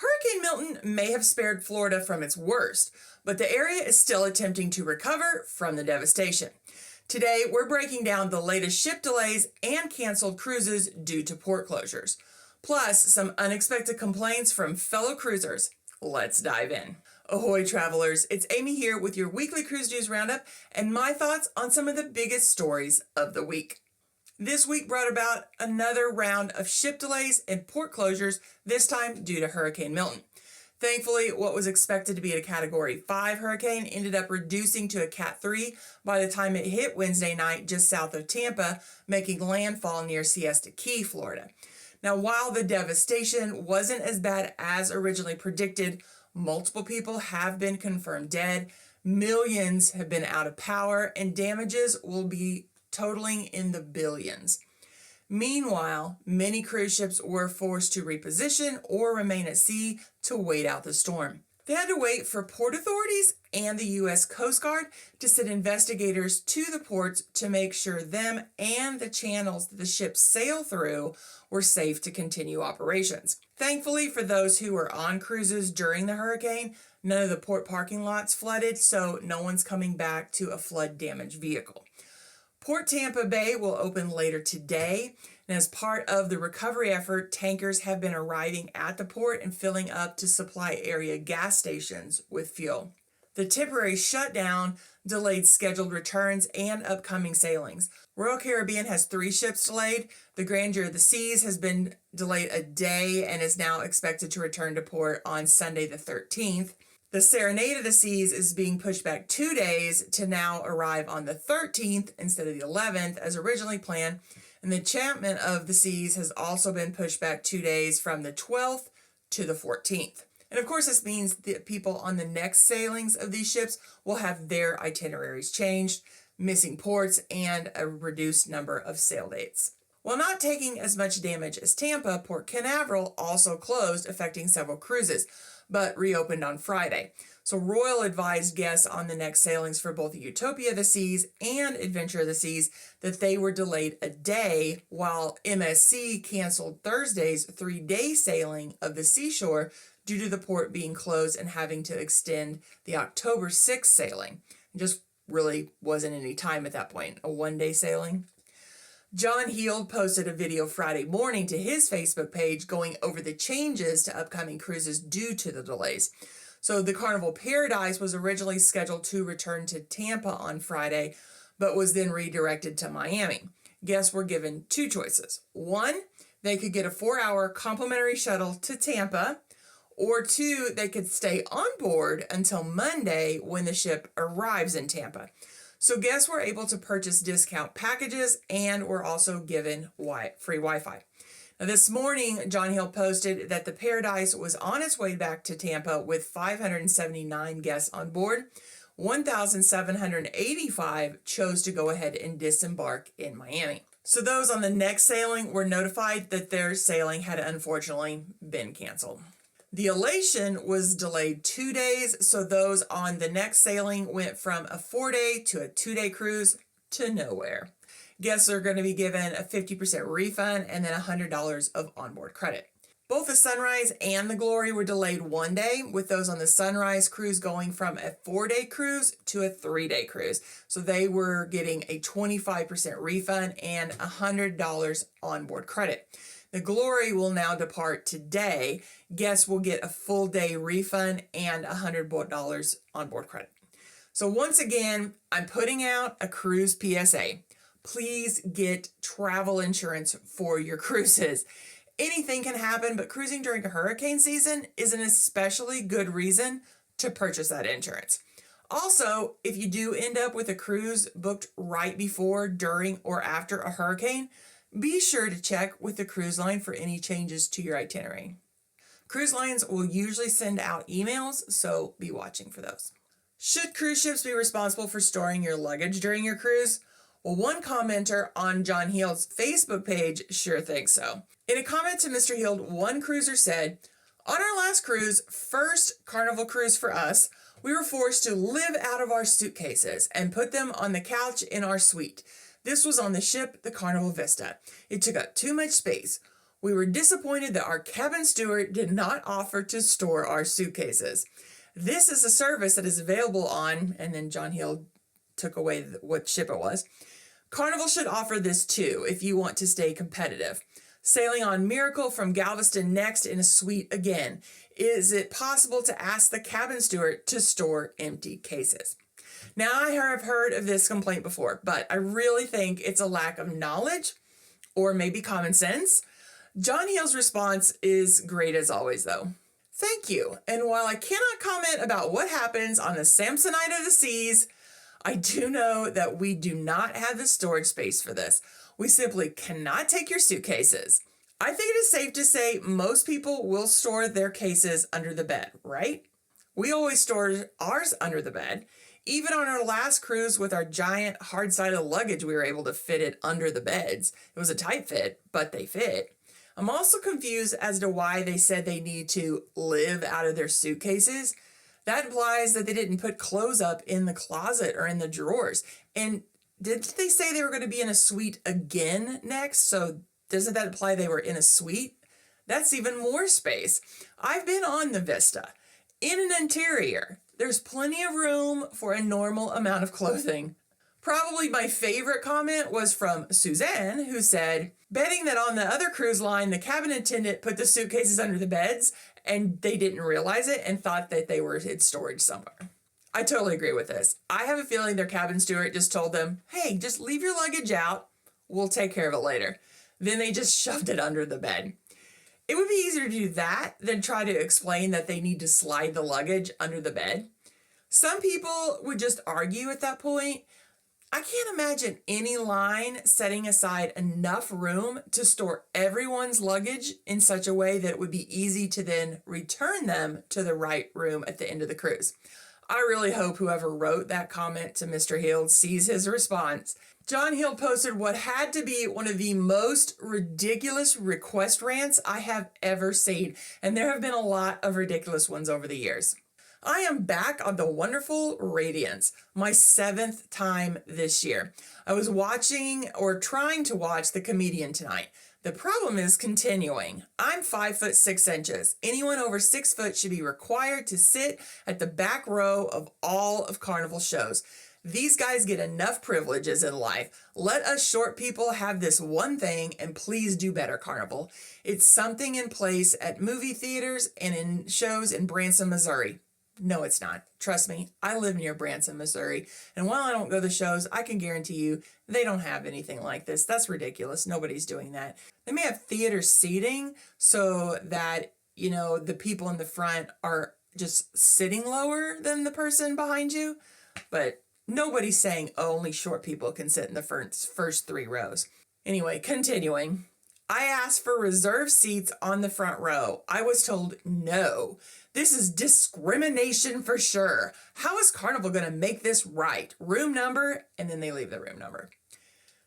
Hurricane Milton may have spared Florida from its worst, but the area is still attempting to recover from the devastation. Today, we're breaking down the latest ship delays and canceled cruises due to port closures, plus some unexpected complaints from fellow cruisers. Let's dive in. Ahoy travelers, it's Amy here with your weekly Cruise News Roundup and my thoughts on some of the biggest stories of the week. This week brought about another round of ship delays and port closures, this time due to Hurricane Milton. Thankfully, what was expected to be a Category 5 hurricane ended up reducing to a Cat 3 by the time it hit Wednesday night just south of Tampa, making landfall near Siesta Key, Florida. Now, while the devastation wasn't as bad as originally predicted, multiple people have been confirmed dead, millions have been out of power, and damages will be totaling in the billions. Meanwhile, many cruise ships were forced to reposition or remain at sea to wait out the storm. They had to wait for port authorities and the U.S. Coast Guard to send investigators to the ports to make sure them and the channels that the ships sail through were safe to continue operations. Thankfully, for those who were on cruises during the hurricane, none of the port parking lots flooded, so no one's coming back to a flood-damaged vehicle. Port Tampa Bay will open later today, and as part of the recovery effort, tankers have been arriving at the port and filling up to supply area gas stations with fuel. The temporary shutdown delayed scheduled returns and upcoming sailings. Royal Caribbean has 3 ships delayed. The Grandeur of the Seas has been delayed a day and is now expected to return to port on Sunday the 13th. The Serenade of the Seas is being pushed back 2 days to now arrive on the 13th instead of the 11th as originally planned. And the Enchantment of the Seas has also been pushed back 2 days from the 12th to the 14th. And of course, this means that people on the next sailings of these ships will have their itineraries changed, missing ports, and a reduced number of sail dates. While not taking as much damage as Tampa, Port Canaveral also closed, affecting several cruises, but reopened on Friday. So Royal advised guests on the next sailings for both the Utopia of the Seas and Adventure of the Seas that they were delayed a day, while MSC canceled Thursday's 3-day sailing of the Seashore due to the port being closed and having to extend the October 6th sailing. It just really wasn't any time at that point, a 1-day sailing. John Heald posted a video Friday morning to his Facebook page going over the changes to upcoming cruises due to the delays. So the Carnival Paradise was originally scheduled to return to Tampa on Friday, but was then redirected to Miami. Guests were given 2 choices. 1, they could get a 4-hour complimentary shuttle to Tampa, or 2, they could stay on board until Monday when the ship arrives in Tampa. So guests were able to purchase discount packages and were also given free Wi-Fi. Now this morning, John Heald posted that the Paradise was on its way back to Tampa with 579 guests on board. 1,785 chose to go ahead and disembark in Miami. So those on the next sailing were notified that their sailing had unfortunately been canceled. The Elation was delayed 2 days, so those on the next sailing went from a 4-day to a 2-day cruise to nowhere. Guests are going to be given a 50% refund and then $100 of onboard credit. Both the Sunrise and the Glory were delayed 1 day, with those on the Sunrise cruise going from a 4-day cruise to a 3-day cruise. So they were getting a 25% refund and $100 onboard credit. The Glory will now depart today. Guests will get a full day refund and $100 onboard credit. So once again, I'm putting out a cruise PSA. Please get travel insurance for your cruises. Anything can happen, but cruising during a hurricane season is an especially good reason to purchase that insurance. Also, if you do end up with a cruise booked right before, during, or after a hurricane, be sure to check with the cruise line for any changes to your itinerary. Cruise lines will usually send out emails, so be watching for those. Should cruise ships be responsible for storing your luggage during your cruise? Well, one commenter on John Heald's Facebook page sure thinks so. In a comment to Mr. Heald, one cruiser said, "On our last cruise, first Carnival cruise for us, we were forced to live out of our suitcases and put them on the couch in our suite. This was on the ship, the Carnival Vista. It took up too much space. We were disappointed that our cabin steward did not offer to store our suitcases. This is a service that is available on," and then John Hill took away what ship it was. "Carnival should offer this too if you want to stay competitive. Sailing on Miracle from Galveston next in a suite again. Is it possible to ask the cabin steward to store empty cases?" Now, I have heard of this complaint before, but I really think it's a lack of knowledge or maybe common sense. John Hill's response is great as always, though. "Thank you. And while I cannot comment about what happens on the Samsonite of the seas, I do know that we do not have the storage space for this. We simply cannot take your suitcases. I think it is safe to say most people will store their cases under the bed, right? We always store ours under the bed. Even on our last cruise with our giant hard-sided luggage, we were able to fit it under the beds. It was a tight fit, but they fit. I'm also confused as to why they said they need to live out of their suitcases. That implies that they didn't put clothes up in the closet or in the drawers. And didn't they say they were going to be in a suite again next? So doesn't that imply they were in a suite? That's even more space. I've been on the Vista. In an interior, there's plenty of room for a normal amount of clothing. Probably my favorite comment was from Suzanne, who said, betting that on the other cruise line, the cabin attendant put the suitcases under the beds and they didn't realize it and thought that they were in storage somewhere. I totally agree with this. I have a feeling their cabin steward just told them, hey, just leave your luggage out. We'll take care of it later. Then they just shoved it under the bed. It would be easier to do that than try to explain that they need to slide the luggage under the bed. Some people would just argue at that point. I can't imagine any line setting aside enough room to store everyone's luggage in such a way that it would be easy to then return them to the right room at the end of the cruise. I really hope whoever wrote that comment to Mr. Hill sees his response. John Hill posted what had to be one of the most ridiculous request rants I have ever seen, and there have been a lot of ridiculous ones over the years. I am back on the wonderful Radiance, my 7th time this year. I was watching or trying to watch The Comedian tonight. The problem is continuing. I'm 5'6". Anyone over 6 foot should be required to sit at the back row of all of Carnival shows. These guys get enough privileges in life. Let us short people have this one thing, and please do better, Carnival. It's something in place at movie theaters and in shows in Branson, Missouri. No, it's not. Trust me, I live near Branson, Missouri, and while I don't go to shows, I can guarantee you they don't have anything like this. That's ridiculous. Nobody's doing that. They may have theater seating so that, the people in the front are just sitting lower than the person behind you, but nobody's saying only short people can sit in the first 3 rows. Anyway, continuing. I asked for reserved seats on the front row. I was told no. This is discrimination for sure. How is Carnival going to make this right? Room number, and then they leave the room number.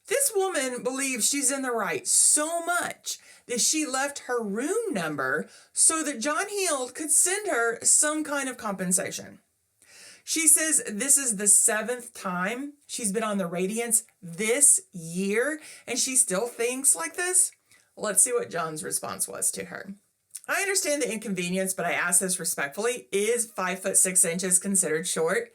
This woman believes she's in the right so much that she left her room number so that John Hill could send her some kind of compensation. She says this is the 7th time she's been on the Radiance this year, and she still thinks like this. Let's see what John's response was to her. I understand the inconvenience, but I ask this respectfully. Is 5'6" considered short?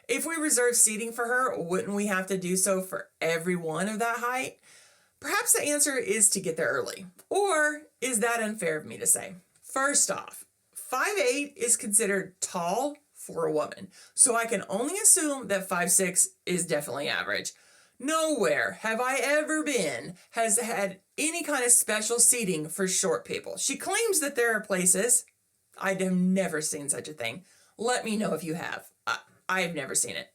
If we reserve seating for her, wouldn't we have to do so for everyone of that height? Perhaps the answer is to get there early. Or is that unfair of me to say? First off, 5'8" is considered tall for a woman, so I can only assume that 5'6" is definitely average. Nowhere have I ever been has had any kind of special seating for short people. She claims that there are places. I have never seen such a thing. Let me know if you have. I have never seen it.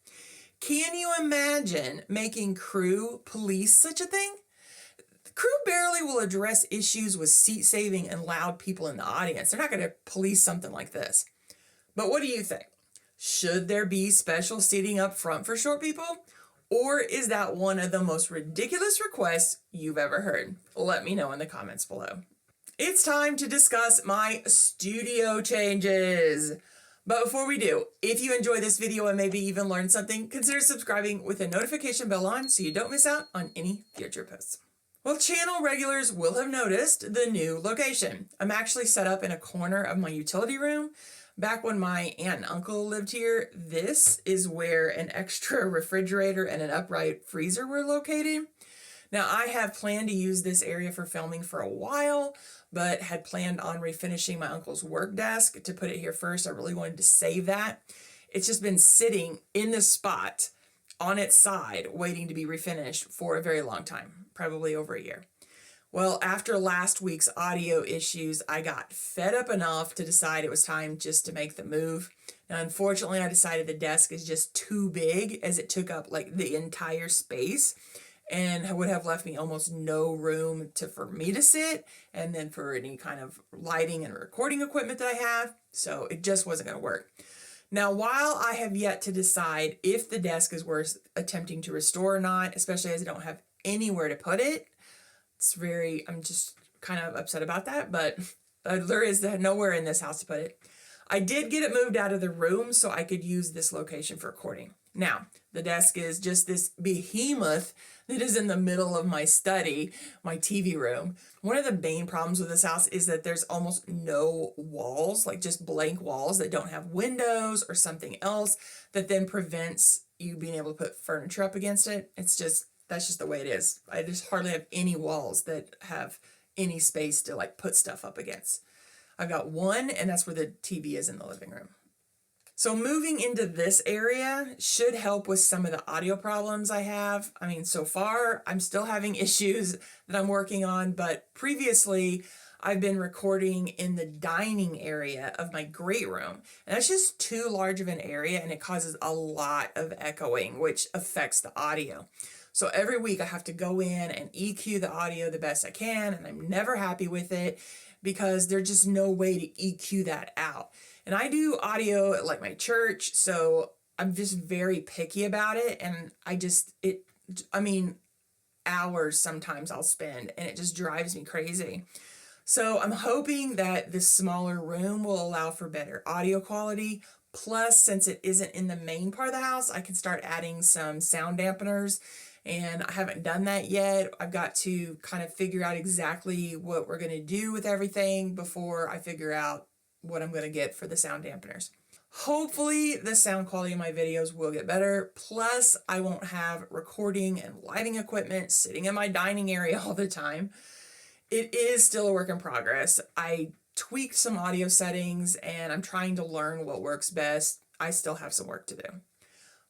Can you imagine making crew police such a thing? The crew barely will address issues with seat saving and loud people in the audience. They're not going to police something like this. But what do you think? Should there be special seating up front for short people? Or is that one of the most ridiculous requests you've ever heard? Let me know in the comments below. It's time to discuss my studio changes. But before we do, if you enjoy this video and maybe even learn something, consider subscribing with a notification bell on so you don't miss out on any future posts. Well, channel regulars will have noticed the new location. I'm actually set up in a corner of my utility room. Back when my aunt and uncle lived here, this is where an extra refrigerator and an upright freezer were located. Now, I have planned to use this area for filming for a while, but had planned on refinishing my uncle's work desk to put it here first. I really wanted to save that. It's just been sitting in this spot on its side, waiting to be refinished for a very long time, probably over a year. Well, after last week's audio issues, I got fed up enough to decide it was time just to make the move. Now, unfortunately, I decided the desk is just too big, as it took up like the entire space and would have left me almost no room for me to sit, and then for any kind of lighting and recording equipment that I have. So it just wasn't going to work. Now, while I have yet to decide if the desk is worth attempting to restore or not, especially as I don't have anywhere to put it, I'm just kind of upset about that, but there is nowhere in this house to put it. I did get it moved out of the room so I could use this location for recording. Now, the desk is just this behemoth that is in the middle of my study, my TV room. One of the main problems with this house is that there's almost no walls, like just blank walls that don't have windows or something else that then prevents you being able to put furniture up against it. That's just the way it is. I just hardly have any walls that have any space to like put stuff up against. I've got one, and that's where the TV is in the living room. So moving into this area should help with some of the audio problems I have. I mean, so far I'm still having issues that I'm working on, but previously I've been recording in the dining area of my great room. And that's just too large of an area, and it causes a lot of echoing, which affects the audio. So every week I have to go in and EQ the audio the best I can, and I'm never happy with it because there's just no way to EQ that out. And I do audio at like my church, so I'm just very picky about it, and hours sometimes I'll spend, and it just drives me crazy. So I'm hoping that this smaller room will allow for better audio quality. Plus, since it isn't in the main part of the house, I can start adding some sound dampeners, and I haven't done that yet. I've got to kind of figure out exactly what we're going to do with everything before I figure out what I'm going to get for the sound dampeners. Hopefully the sound quality of my videos will get better. Plus, I won't have recording and lighting equipment sitting in my dining area all the time. It is still a work in progress. I tweaked some audio settings, and I'm trying to learn what works best. I still have some work to do.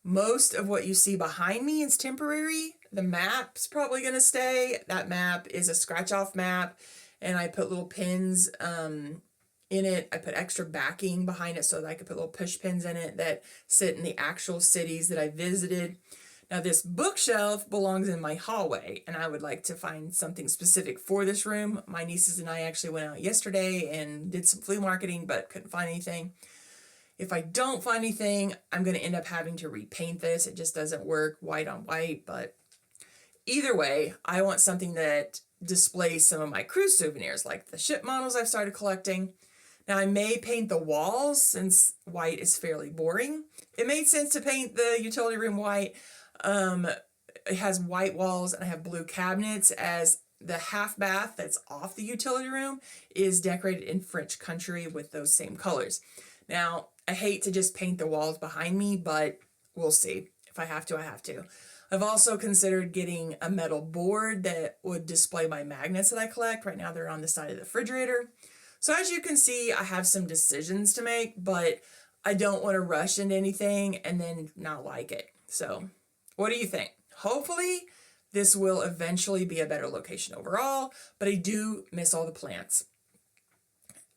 Most of what you see behind me is temporary. The map's probably going to stay. That map is a scratch-off map, and I put little pins in it. I put extra backing behind it so that I could put little push pins in it that sit in the actual cities that I visited. Now, this bookshelf belongs in my hallway, and I would like to find something specific for this room. My nieces and I actually went out yesterday and did some flea marketing, but couldn't find anything. If I don't find anything, I'm going to end up having to repaint this. It just doesn't work white on white, but either way, I want something that displays some of my cruise souvenirs, like the ship models I've started collecting. Now, I may paint the walls since white is fairly boring. It made sense to paint the utility room white. It has white walls, and I have blue cabinets, as the half bath that's off the utility room is decorated in French country with those same colors. Now, I hate to just paint the walls behind me, but we'll see. If I have to, I have to. I've also considered getting a metal board that would display my magnets that I collect. Right now, they're on the side of the refrigerator. So as you can see, I have some decisions to make, but I don't want to rush into anything and then not like it. So what do you think? Hopefully this will eventually be a better location overall, but I do miss all the plants.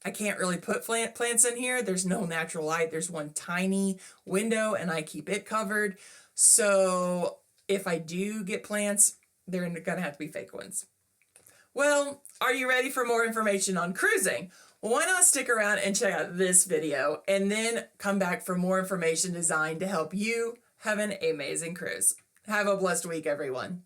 I can't really put plants in here. There's no natural light. There's one tiny window, and I keep it covered. So if I do get plants, they're going to have to be fake ones. Well, are you ready for more information on cruising? Well, why not stick around and check out this video and then come back for more information designed to help you have an amazing cruise. Have a blessed week, everyone.